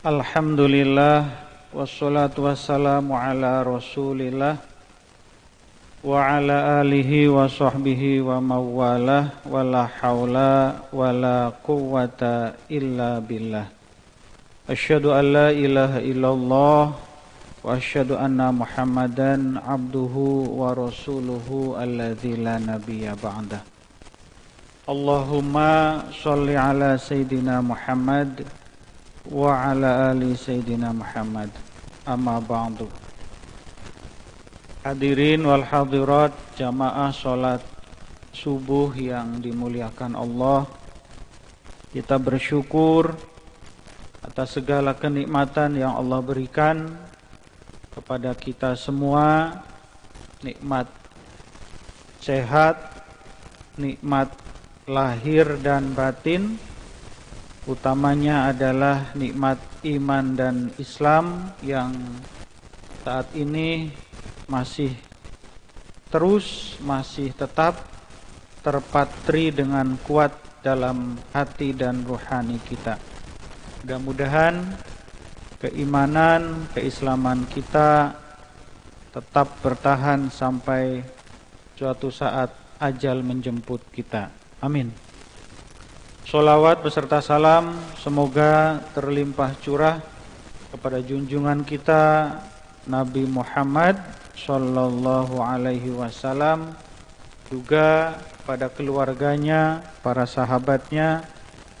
Alhamdulillah wassalatu wassalamu ala Rasulillah wa ala alihi wa sahbihi wa mawalah wa la haula wa la quwwata illa billah. Asyhadu an la ilaha illallah wa asyhadu anna Muhammadan abduhu wa rasuluhu alladzi la nabiyya ba'dah. Allahumma shalli ala sayyidina Muhammad wa ala ali sayyidina Muhammad, amma ba'du. Hadirin wal hadirat jamaah salat subuh yang dimuliakan Allah, kita bersyukur atas segala kenikmatan yang Allah berikan kepada kita semua, nikmat sehat, nikmat lahir dan batin, utamanya adalah nikmat iman dan Islam yang saat ini masih tetap terpatri dengan kuat dalam hati dan rohani kita. Mudah-mudahan keimanan, keislaman kita tetap bertahan sampai suatu saat ajal menjemput kita. Amin. Sholawat beserta salam semoga terlimpah curah kepada junjungan kita Nabi Muhammad sallallahu alaihi wasallam, juga pada keluarganya, para sahabatnya,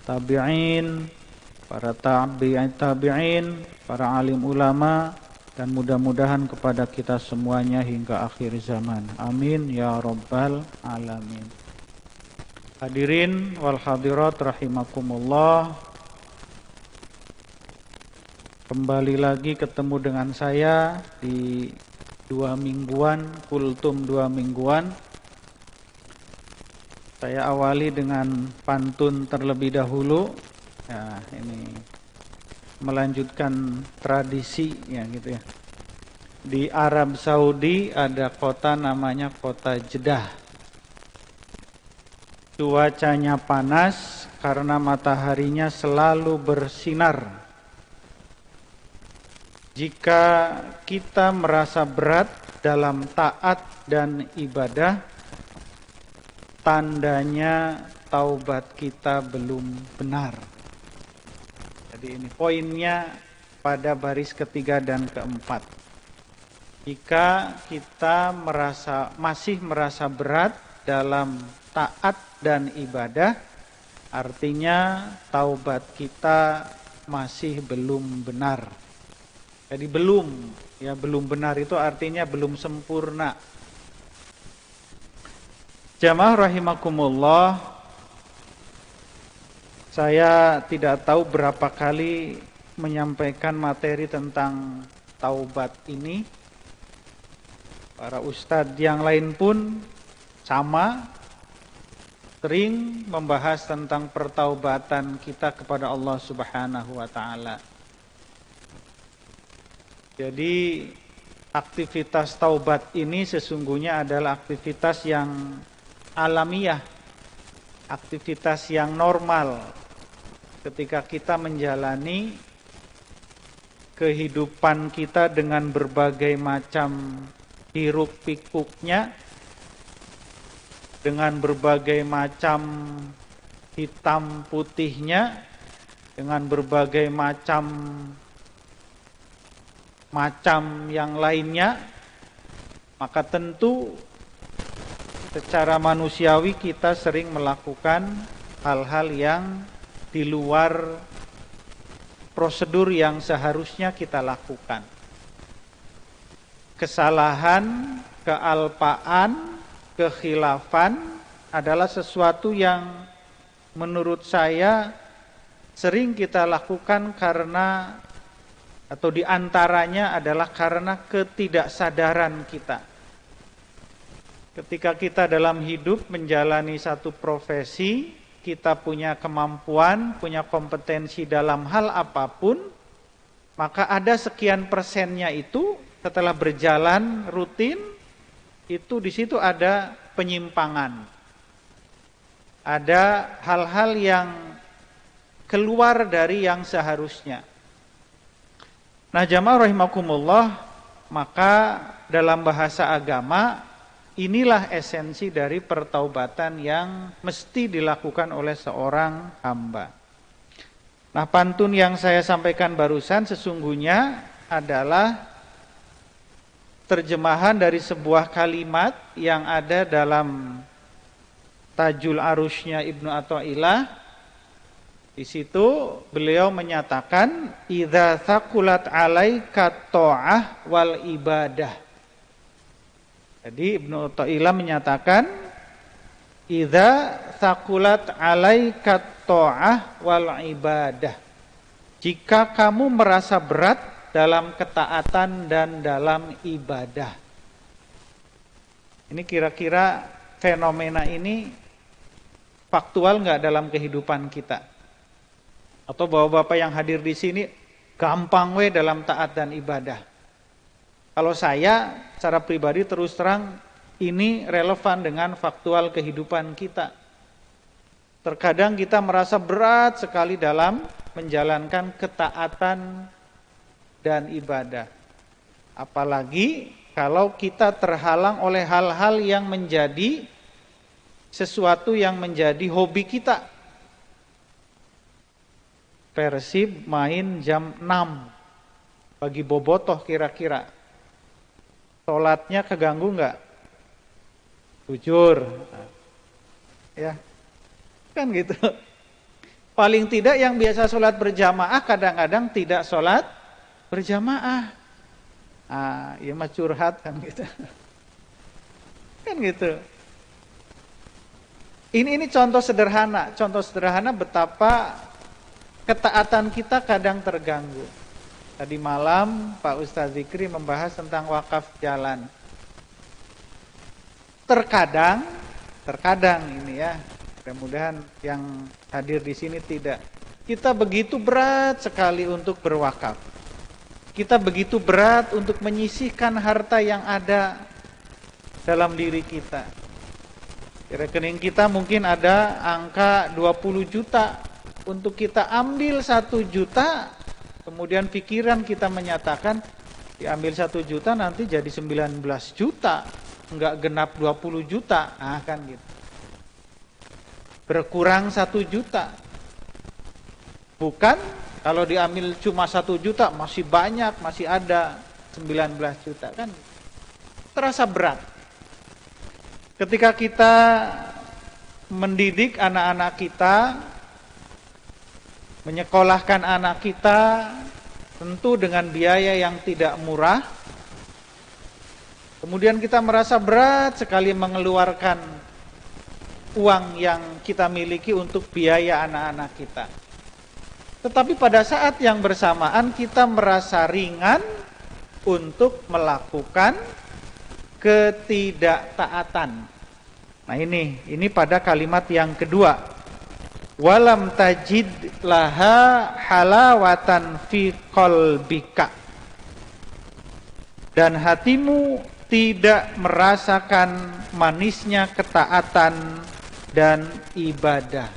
tabi'in, para tabi'in, para alim ulama, dan mudah-mudahan kepada kita semuanya hingga akhir zaman. Amin ya rabbal alamin. Hadirin wal hadirat rahimakumullah, kembali lagi ketemu dengan saya di 2 mingguan, kultum 2 mingguan. Saya awali dengan pantun terlebih dahulu. Ya, ini melanjutkan tradisi ya gitu ya. Di Arab Saudi ada kota namanya kota Jeddah. Cuacanya panas karena mataharinya selalu bersinar. Jika kita merasa berat dalam taat dan ibadah, tandanya taubat kita belum benar. Jadi ini poinnya pada baris ketiga dan keempat. Jika kita masih merasa berat dalam taat dan ibadah, artinya taubat kita masih belum benar. Jadi belum benar itu artinya belum sempurna. Jamaah rahimakumullah, saya tidak tahu berapa kali menyampaikan materi tentang taubat ini. Para ustadz yang lain pun sama, sering membahas tentang pertaubatan kita kepada Allah Subhanahu wa taala. Jadi aktivitas taubat ini sesungguhnya adalah aktivitas yang alamiah, aktivitas yang normal ketika kita menjalani kehidupan kita dengan berbagai macam hiruk pikuknya, dengan berbagai macam hitam putihnya, dengan berbagai macam yang lainnya, maka tentu secara manusiawi kita sering melakukan hal-hal yang di luar prosedur yang seharusnya kita lakukan. Kesalahan, kealpaan, kekhilafan adalah sesuatu yang menurut saya sering kita lakukan karena, atau diantaranya adalah karena ketidaksadaran kita. Ketika kita dalam hidup menjalani satu profesi, kita punya kemampuan, punya kompetensi dalam hal apapun, maka ada sekian persennya itu setelah berjalan rutin, itu di situ ada penyimpangan. Ada hal-hal yang keluar dari yang seharusnya. Nah, jamaah rahimakumullah, maka dalam bahasa agama inilah esensi dari pertaubatan yang mesti dilakukan oleh seorang hamba. Nah, pantun yang saya sampaikan barusan sesungguhnya adalah terjemahan dari sebuah kalimat yang ada dalam Tajul Arusnya Ibnu Athaillah. Di situ beliau menyatakan idza thaqulat 'alaika tha'ah wal ibadah. Jadi Ibnu Athaillah menyatakan idza thaqulat 'alaika tha'ah wal ibadah. Jika kamu merasa berat dalam ketaatan dan dalam ibadah. Ini kira-kira fenomena ini faktual nggak dalam kehidupan kita? Atau bapak-bapak yang hadir di sini gampang we dalam taat dan ibadah? Kalau saya secara pribadi terus terang ini relevan dengan faktual kehidupan kita. Terkadang kita merasa berat sekali dalam menjalankan ketaatan dan ibadah. Apalagi kalau kita terhalang oleh hal-hal yang menjadi sesuatu yang menjadi hobi kita. Persib main jam 6 pagi bobotoh kira-kira. Sholatnya keganggu nggak? Jujur. Ya. Kan gitu. Paling tidak yang biasa sholat berjamaah kadang-kadang tidak sholat berjamaah. Ya mah curhat kan gitu. Kan gitu. Ini contoh sederhana betapa ketaatan kita kadang terganggu. Tadi malam Pak Ustadz Zikri membahas tentang wakaf jalan. Terkadang ini ya, mudah-mudahan yang hadir di sini tidak. Kita begitu berat sekali untuk berwakaf. Kita begitu berat untuk menyisihkan harta yang ada dalam diri kita. Di rekening kita mungkin ada angka 20 juta. Untuk kita ambil 1 juta, kemudian pikiran kita menyatakan diambil 1 juta nanti jadi 19 juta, enggak genap 20 juta, kan gitu. Berkurang 1 juta. Bukan kalau diambil cuma 1 juta masih banyak, masih ada 19 juta kan. Terasa berat. Ketika kita mendidik anak-anak kita, menyekolahkan anak kita tentu dengan biaya yang tidak murah. Kemudian kita merasa berat sekali mengeluarkan uang yang kita miliki untuk biaya anak-anak kita. Tetapi pada saat yang bersamaan kita merasa ringan untuk melakukan ketidaktaatan. Nah ini pada kalimat yang kedua. Walam tajid laha halawatan fi qalbika. Dan hatimu tidak merasakan manisnya ketaatan dan ibadah.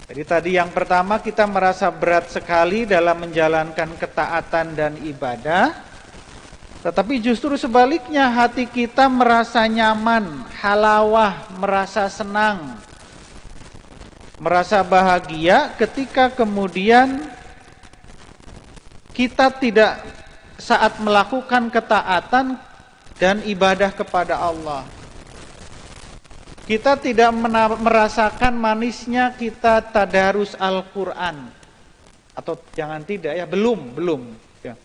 Jadi tadi yang pertama kita merasa berat sekali dalam menjalankan ketaatan dan ibadah. Tetapi justru sebaliknya hati kita merasa nyaman, halawah, merasa senang, merasa bahagia ketika kemudian kita tidak saat melakukan ketaatan dan ibadah kepada Allah. Kita tidak merasakan manisnya kita tadarus Al-Quran. Atau jangan tidak ya, belum. Ya.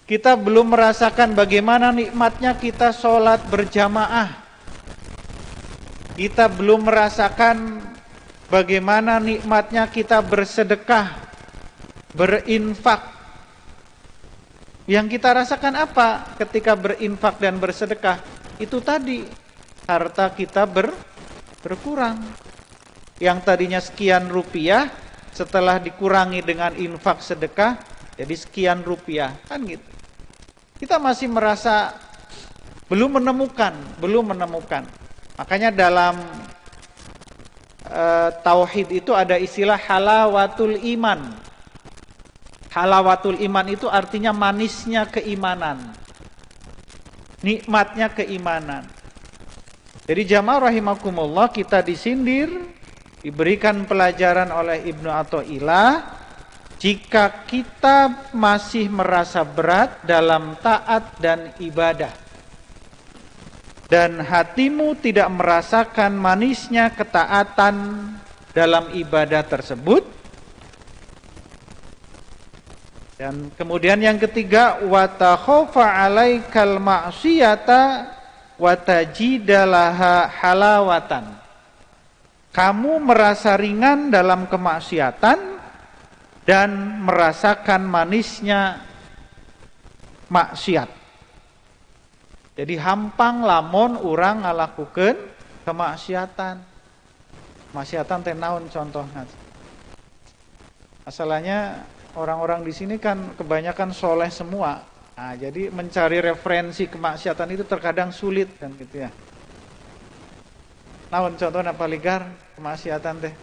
Kita belum merasakan bagaimana nikmatnya kita sholat berjamaah. Kita belum merasakan bagaimana nikmatnya kita bersedekah, berinfak. Yang kita rasakan apa ketika berinfak dan bersedekah? Itu tadi, harta kita berkurang. Yang tadinya sekian rupiah, setelah dikurangi dengan infak sedekah, jadi sekian rupiah. Kan gitu. Kita masih merasa belum menemukan. Makanya dalam tauhid itu ada istilah halawatul iman. Halawatul iman itu artinya manisnya keimanan. Nikmatnya keimanan. Jadi jamaah rahimakumullah, kita disindir, diberikan pelajaran oleh Ibnu Athaillah, jika kita masih merasa berat dalam taat dan ibadah, dan hatimu tidak merasakan manisnya ketaatan dalam ibadah tersebut. Dan kemudian yang ketiga, wa takhafa 'alaikal ma'siyata wa tajidalaha halawatan. Kamu merasa ringan dalam kemaksiatan dan merasakan manisnya maksiat. Jadi hampang lamun urang ngalakukeun kemaksiatan. Maksiatan teh naon contohna? Masalahnya orang-orang di sini kan kebanyakan soleh semua. Nah, jadi mencari referensi kemaksiatan itu terkadang sulit kan gitu ya. Naon contohna paligar kemaksiatan teh?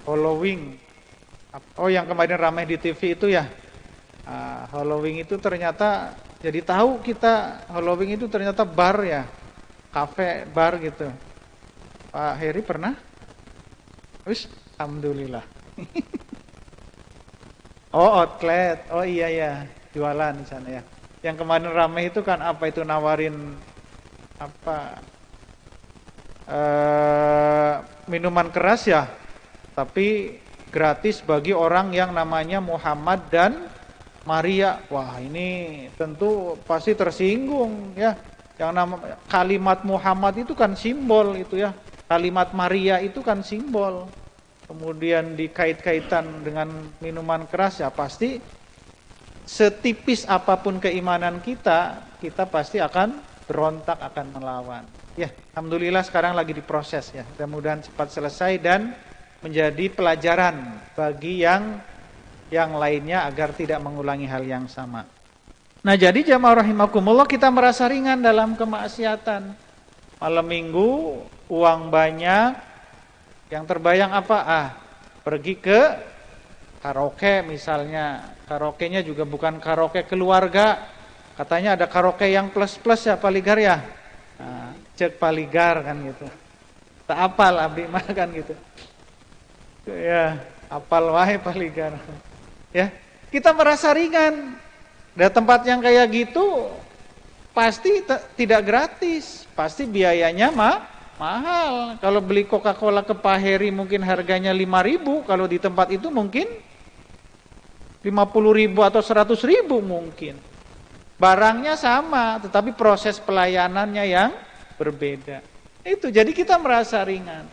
Following. Oh, yang kemarin ramai di TV itu ya. Halloween itu ternyata jadi tahu kita Halloween itu ternyata bar ya. Kafe, bar gitu. Pak Heri pernah? Wis, alhamdulillah. Oh, outlet. Oh iya ya, jualan di sana ya. Yang kemarin ramai itu kan apa itu nawarin apa minuman keras ya. Tapi gratis bagi orang yang namanya Muhammad dan Maria. Wah, ini tentu pasti tersinggung ya. Yang nama kalimat Muhammad itu kan simbol itu ya. Kalimat Maria itu kan simbol. Kemudian dikait-kaitan dengan minuman keras ya, pasti setipis apapun keimanan kita, kita pasti akan berontak, akan melawan. Ya, alhamdulillah sekarang lagi diproses ya. Mudah-mudahan cepat selesai dan menjadi pelajaran bagi yang lainnya agar tidak mengulangi hal yang sama. Nah, jadi jamaah rahimakumullah, kita merasa ringan dalam kemaksiatan. Malam minggu, uang banyak, yang terbayang apa? Pergi ke karaoke misalnya. Karaoke-nya juga bukan karaoke keluarga. Katanya ada karaoke yang plus-plus ya, paligar ya. Nah, cek paligar kan gitu. Tak apal abdi mah kan gitu. Ya, apal wae paligar. Ya, kita merasa ringan. Di tempat yang kayak gitu pasti tidak gratis, pasti biayanya mahal. Kalau beli Coca-Cola ke Pak Heri mungkin harganya 5.000, kalau di tempat itu mungkin 50.000 atau 100.000 mungkin. Barangnya sama, tetapi proses pelayanannya yang berbeda. Itu, jadi kita merasa ringan.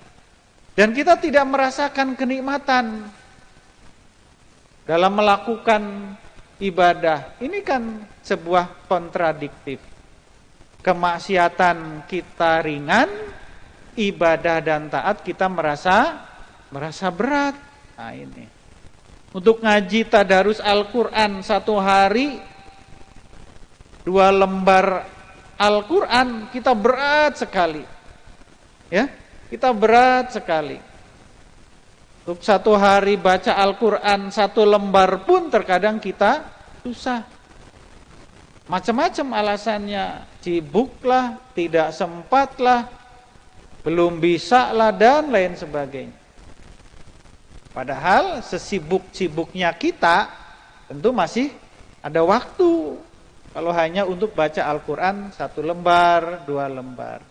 Dan kita tidak merasakan kenikmatan dalam melakukan ibadah. Ini kan sebuah kontradiktif. Kemaksiatan kita ringan, ibadah dan taat kita merasa berat. Nah ini. Untuk ngaji tadarus Al-Quran 1 hari 2 lembar Al-Quran kita berat sekali. Ya, kita berat sekali. Untuk 1 hari baca Al-Quran 1 lembar pun terkadang kita susah. Macam-macam alasannya, sibuklah, tidak sempatlah, belum bisa lah, dan lain sebagainya. Padahal sesibuk-sibuknya kita tentu masih ada waktu. Kalau hanya untuk baca Al-Quran 1 lembar, 2 lembar.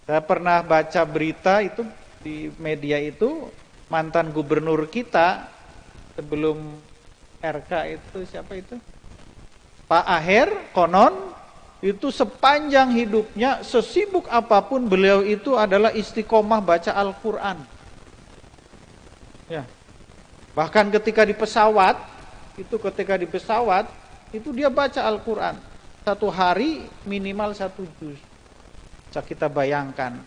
Saya pernah baca berita itu di media itu, mantan gubernur kita sebelum RK itu siapa itu? Pak Aher konon itu sepanjang hidupnya sesibuk apapun beliau itu adalah istiqomah baca Al-Quran. Ya. Bahkan ketika di pesawat itu dia baca Al-Quran 1 hari minimal 1 juz. Bisa kita bayangkan.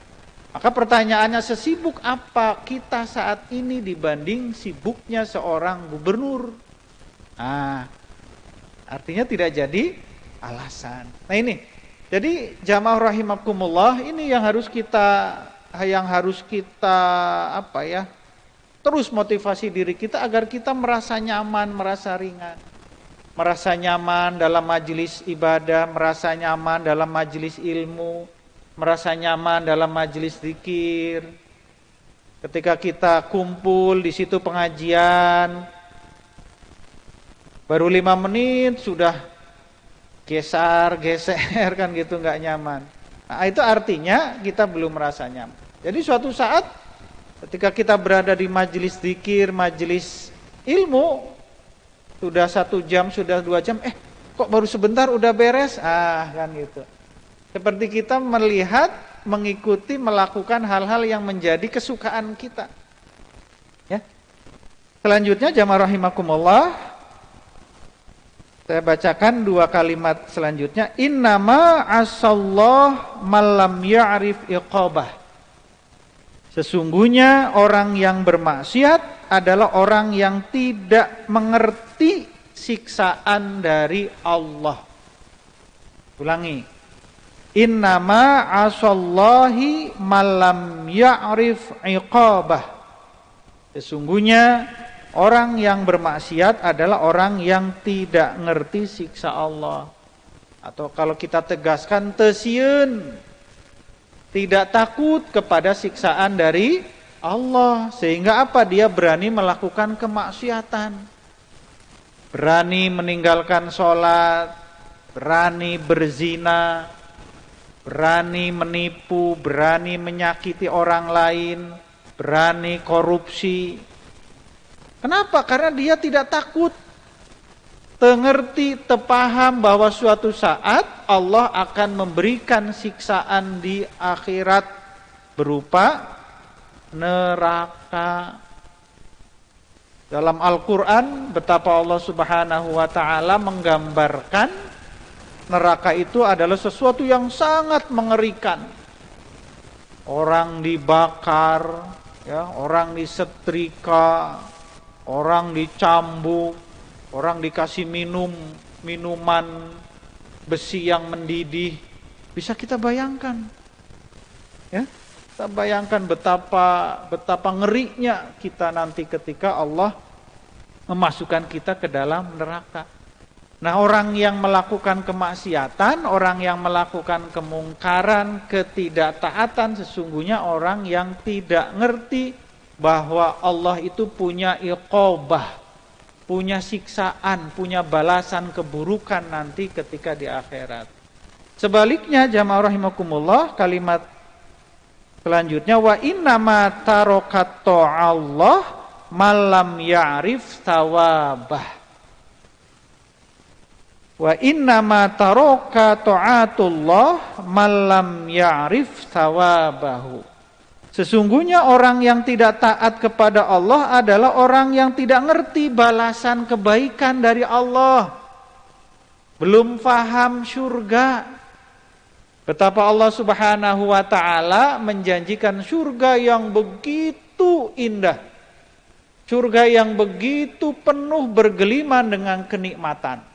Maka pertanyaannya, sesibuk apa kita saat ini dibanding sibuknya seorang gubernur? Nah, artinya tidak jadi alasan. Nah ini, jadi jamaah rahimakumullah, ini yang harus kita terus motivasi diri kita agar kita merasa nyaman, merasa ringan. Merasa nyaman dalam majelis ibadah, merasa nyaman dalam majelis ilmu, merasa nyaman dalam majelis zikir. Ketika kita kumpul di situ pengajian, baru 5 menit sudah geser kan gitu, nggak nyaman. Nah, itu artinya kita belum merasa nyaman. Jadi suatu saat ketika kita berada di majelis zikir, majelis ilmu, sudah 1 jam, sudah 2 jam, kok baru sebentar udah beres? Kan gitu. Seperti kita melihat, mengikuti, melakukan hal-hal yang menjadi kesukaan kita. Ya. Selanjutnya jamaah rahimakumullah, saya bacakan 2 kalimat selanjutnya. Innama asallah malam ya'rif iqabah. Sesungguhnya orang yang bermaksiat adalah orang yang tidak mengerti siksaan dari Allah. Ulangi. Innama asallahi malam ya'rif iqabah. Sesungguhnya orang yang bermaksiat adalah orang yang tidak ngerti siksa Allah. Atau kalau kita tegaskan tesieun, tidak takut kepada siksaan dari Allah. Sehingga apa? Dia berani melakukan kemaksiatan. Berani meninggalkan sholat, berani berzina, berani menipu, berani menyakiti orang lain, berani korupsi. Kenapa? Karena dia tidak takut, tengerti, tepaham bahwa suatu saat Allah akan memberikan siksaan di akhirat berupa neraka. Dalam Al-Quran betapa Allah Subhanahu wa ta'ala menggambarkan neraka itu adalah sesuatu yang sangat mengerikan. Orang dibakar, ya, orang disetrika, orang dicambuk, orang dikasih minuman besi yang mendidih. Bisa kita bayangkan, ya, kita bayangkan betapa ngerinya kita nanti ketika Allah memasukkan kita ke dalam neraka. Nah, orang yang melakukan kemaksiatan, orang yang melakukan kemungkaran, ketidaktaatan, sesungguhnya orang yang tidak ngerti bahwa Allah itu punya iqobah, punya siksaan, punya balasan keburukan nanti ketika di akhirat. Sebaliknya jamaah rahimakumullah, kalimat selanjutnya, wa innama tarokat Allah malam ya'rif thawabah. Wa innama taroka ta'atullah malam ya'rif thawabahu. Sesungguhnya orang yang tidak taat kepada Allah adalah orang yang tidak ngerti balasan kebaikan dari Allah. Belum faham surga. Betapa Allah Subhanahu wa ta'ala menjanjikan surga yang begitu indah. Surga yang begitu penuh bergeliman dengan kenikmatan.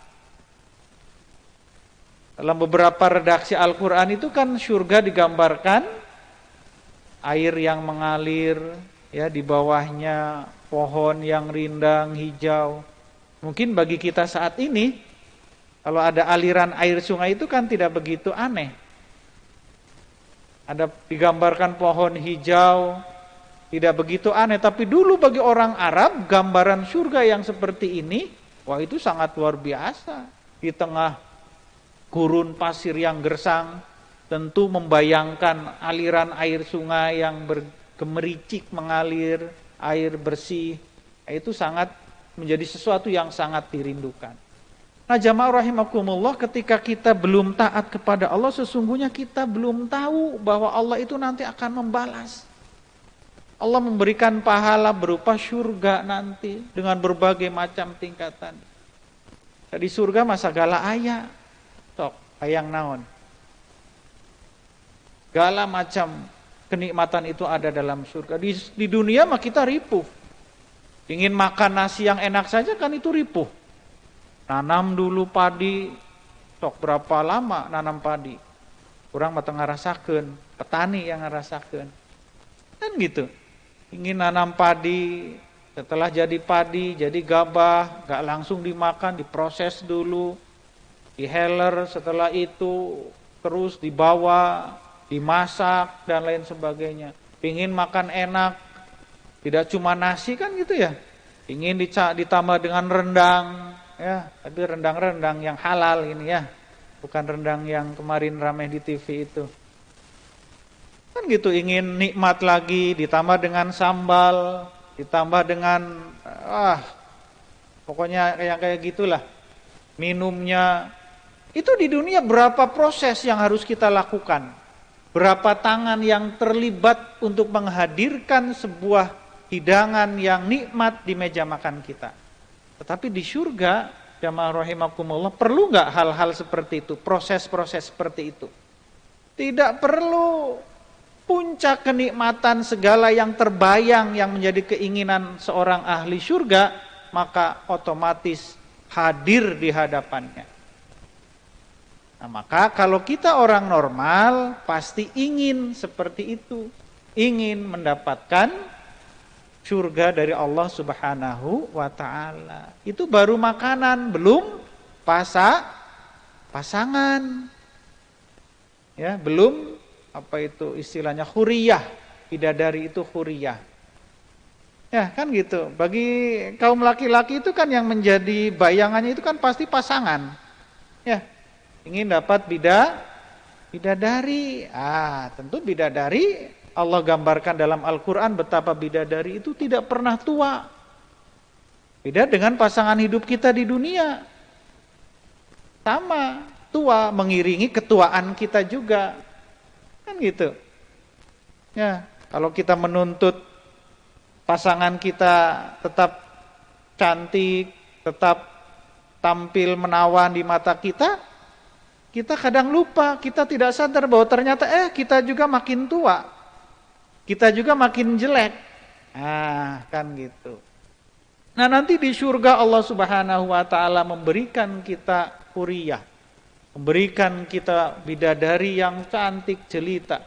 Dalam beberapa redaksi Al-Quran itu kan surga digambarkan air yang mengalir, ya, di bawahnya pohon yang rindang hijau. Mungkin bagi kita saat ini, kalau ada aliran air sungai itu kan tidak begitu aneh. Ada digambarkan pohon hijau, tidak begitu aneh. Tapi dulu bagi orang Arab, gambaran surga yang seperti ini, wah itu sangat luar biasa. Di tengah gurun pasir yang gersang, tentu membayangkan aliran air sungai yang bergemericik mengalir, air bersih, itu sangat menjadi sesuatu yang sangat dirindukan. Nah jamaah rahimakumullah, ketika kita belum taat kepada Allah, sesungguhnya kita belum tahu bahwa Allah itu nanti akan membalas. Allah memberikan pahala berupa surga nanti dengan berbagai macam tingkatan. Di surga masa gala aya, sok hayang naon. Segala macam kenikmatan itu ada dalam surga. Di dunia mah kita ripuh. Ingin makan nasi yang enak saja kan itu ripuh. Nanam dulu padi, sok berapa lama nanam padi. Kurang mah teu ngarasakeun, petani yang ngarasakeun. Kan gitu. ingin nanam padi, setelah jadi padi, jadi gabah, gak langsung dimakan, diproses dulu, diheler, setelah itu terus dibawa, dimasak dan lain sebagainya. Pingin makan enak, tidak cuma nasi kan gitu ya. Ingin ditambah dengan rendang, ya, tapi rendang-rendang yang halal ini ya, bukan rendang yang kemarin ramai di TV itu. Kan gitu, ingin nikmat lagi, ditambah dengan sambal, ditambah dengan, pokoknya yang kayak gitulah. Minumnya, itu di dunia berapa proses yang harus kita lakukan. Berapa tangan yang terlibat untuk menghadirkan sebuah hidangan yang nikmat di meja makan kita. Tetapi di surga, jamaah rahimakumullah, perlu nggak hal-hal seperti itu, proses-proses seperti itu? Tidak perlu. Puncak kenikmatan segala yang terbayang yang menjadi keinginan seorang ahli surga, maka otomatis hadir di hadapannya. Nah, maka kalau kita orang normal pasti ingin seperti itu, ingin mendapatkan surga dari Allah Subhanahu wa taala. Itu baru makanan, belum pasangan. Ya, belum apa itu istilahnya huriyah, bidadari itu huriyah. Ya, kan gitu. Bagi kaum laki-laki itu kan yang menjadi bayangannya itu kan pasti pasangan. Ya, ingin dapat bidadari. Tentu bidadari Allah gambarkan dalam Al-Quran betapa bidadari itu tidak pernah tua. Beda dengan pasangan hidup kita di dunia. Sama, tua, mengiringi ketuaan kita juga. Kan gitu. Ya, kalau kita menuntut pasangan kita tetap cantik, tetap tampil menawan di mata kita, kita kadang lupa, kita tidak sadar bahwa ternyata kita juga makin tua. Kita juga makin jelek. Kan gitu. Nah, nanti di surga Allah Subhanahu wa taala memberikan kita huriyah. Memberikan kita bidadari yang cantik jelita.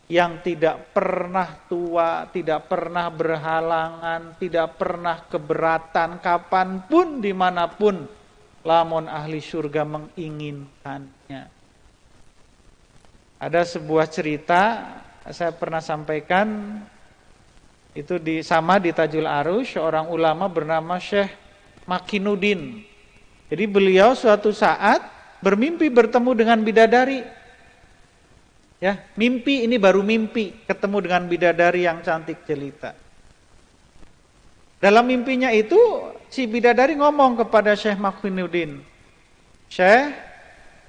Yang tidak pernah tua, tidak pernah berhalangan, tidak pernah keberatan kapanpun, dimanapun. Lamun ahli surga menginginkannya. Ada sebuah cerita saya pernah sampaikan, itu sama di Tajul Arus, seorang ulama bernama Syekh Makinuddin. Jadi beliau suatu saat bermimpi bertemu dengan bidadari. Ya, mimpi ini baru mimpi, ketemu dengan bidadari yang cantik jelita. Dalam mimpinya itu si bidadari ngomong kepada Syekh Makinuddin, "Syekh,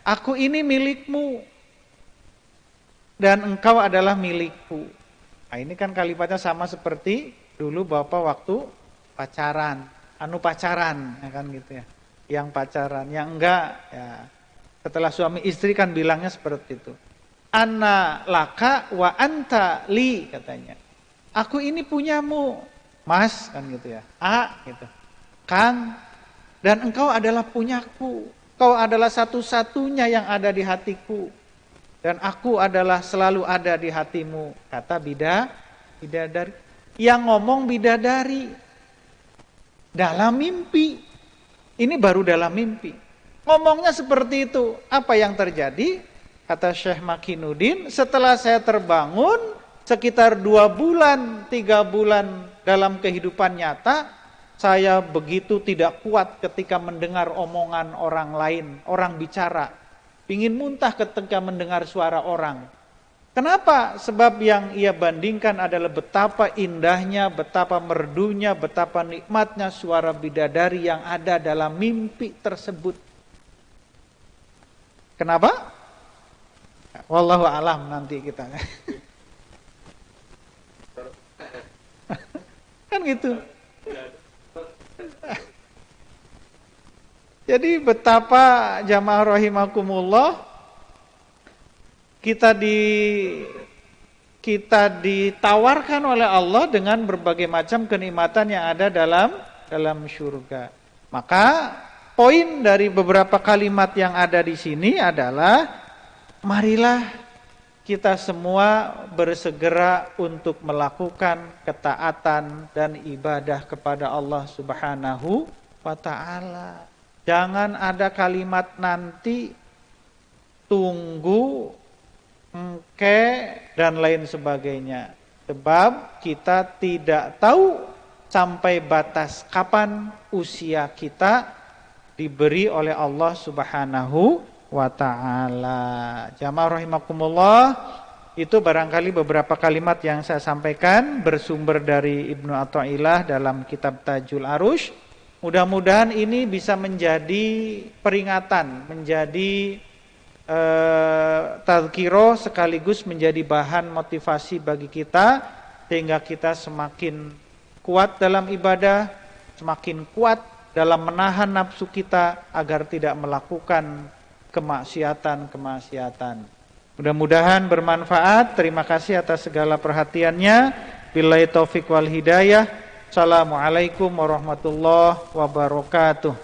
aku ini milikmu dan engkau adalah milikku." Nah, ini kan kalimatnya sama seperti dulu Bapak waktu pacaran, pacaran, ya kan gitu ya. Yang pacaran, yang enggak ya. Setelah suami istri kan bilangnya seperti itu. Ana laka wa anta li, katanya. Aku ini punyamu, Mas, kan gitu ya. Gitu. Kang, dan engkau adalah punyaku. Kau adalah satu-satunya yang ada di hatiku. Dan aku adalah selalu ada di hatimu, kata bidadari. Yang ngomong bidadari dalam mimpi. Ini baru dalam mimpi. Ngomongnya seperti itu. Apa yang terjadi? Kata Syekh Makinuddin, setelah saya terbangun sekitar 2 bulan, 3 bulan dalam kehidupan nyata, saya begitu tidak kuat ketika mendengar omongan orang lain, orang bicara. Pingin muntah ketika mendengar suara orang. Kenapa? Sebab yang ia bandingkan adalah betapa indahnya, betapa merdunya, betapa nikmatnya suara bidadari yang ada dalam mimpi tersebut. Kenapa? Wallahu alam, nanti kita. Kan gitu. Jadi betapa jamaah rahimakumullah kita ditawarkan oleh Allah dengan berbagai macam kenikmatan yang ada dalam surga. Maka poin dari beberapa kalimat yang ada di sini adalah marilah kita semua bersegera untuk melakukan ketaatan dan ibadah kepada Allah Subhanahu wa ta'ala. Jangan ada kalimat nanti, tunggu, engke, dan lain sebagainya. Sebab kita tidak tahu sampai batas kapan usia kita diberi oleh Allah Subhanahu wa ta'ala. Jamaah rahimakumullah, itu barangkali beberapa kalimat yang saya sampaikan bersumber dari Ibnu Athaillah dalam kitab Tajul Arush. Mudah-mudahan ini bisa menjadi peringatan, menjadi tazkiro, sekaligus menjadi bahan motivasi bagi kita, sehingga kita semakin kuat dalam ibadah, semakin kuat dalam menahan nafsu kita agar tidak melakukan kemaksiatan. Mudah-mudahan bermanfaat. Terima kasih atas segala perhatiannya. Billahi taufik wal hidayah. Assalamualaikum warahmatullahi wabarakatuh.